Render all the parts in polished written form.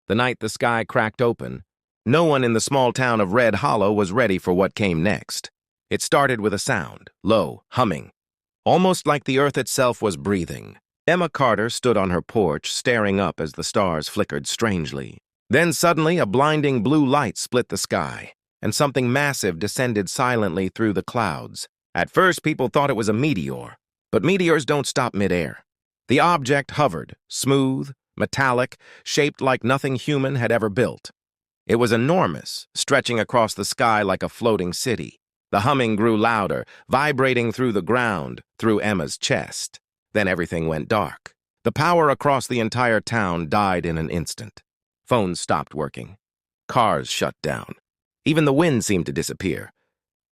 The night the sky cracked open, no one in the small town of Red Hollow was ready for what came next. It started with a sound, low, humming, almost like the earth itself was breathing. Emma Carter stood on her porch, staring up as the stars flickered strangely. Then suddenly a blinding blue light split the sky, and something massive descended silently through the clouds. At first, people thought it was a meteor, but meteors don't stop midair. The object hovered, smooth, metallic, shaped like nothing human had ever built. It was enormous, stretching across the sky like a floating city. The humming grew louder, vibrating through the ground, through Emma's chest. Then everything went dark. The power across the entire town died in an instant. Phones stopped working. Cars shut down. Even the wind seemed to disappear.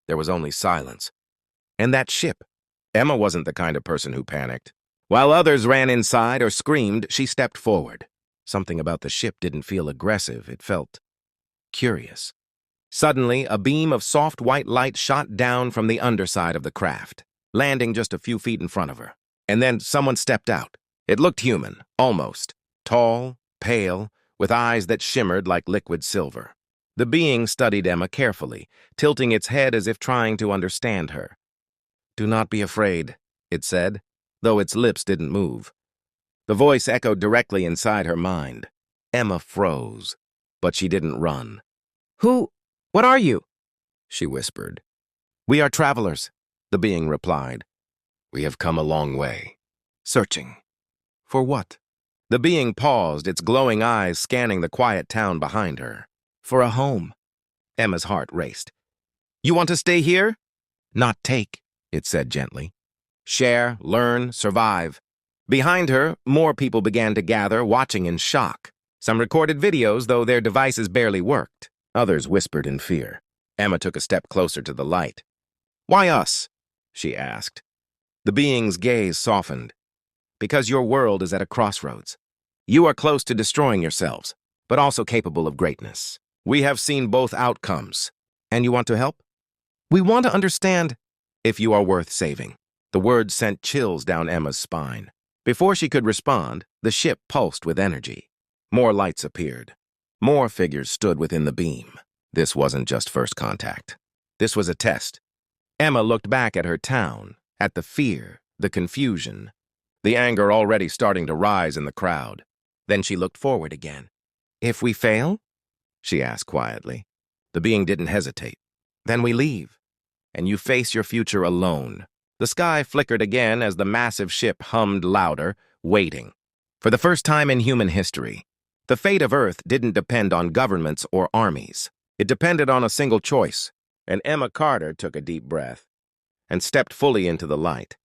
There was only silence. And that ship. Emma wasn't the kind of person who panicked. While others ran inside or screamed, she stepped forward. Something about the ship didn't feel aggressive. It felt curious. Suddenly, a beam of soft white light shot down from the underside of the craft, landing just a few feet in front of her. And then someone stepped out. It looked human, almost. Tall, pale, with eyes that shimmered like liquid silver. The being studied Emma carefully, tilting its head as if trying to understand her. "Do not be afraid," it said, though its lips didn't move. The voice echoed directly inside her mind. Emma froze, but she didn't run. What are you?" she whispered. "We are travelers," the being replied. "We have come a long way. Searching. For what?" The being paused, its glowing eyes scanning the quiet town behind her. "For a home." Emma's heart raced. "You want to stay here?" "Not take," it said gently. "Share, learn, survive." Behind her, more people began to gather, watching in shock. Some recorded videos, though their devices barely worked. Others whispered in fear. Emma took a step closer to the light. "Why us?" she asked. The being's gaze softened. "Because your world is at a crossroads. You are close to destroying yourselves, but also capable of greatness. We have seen both outcomes. And you want to help? We want to understand if you are worth saving." The words sent chills down Emma's spine. Before she could respond, the ship pulsed with energy. More lights appeared. More figures stood within the beam. This wasn't just first contact. This was a test. Emma looked back at her town, at the fear, the confusion, the anger already starting to rise in the crowd. Then she looked forward again. "If we fail?" she asked quietly. The being didn't hesitate. "Then we leave, and you face your future alone." The sky flickered again as the massive ship hummed louder, waiting. For the first time in human history, the fate of Earth didn't depend on governments or armies. It depended on a single choice, and Emma Carter took a deep breath and stepped fully into the light.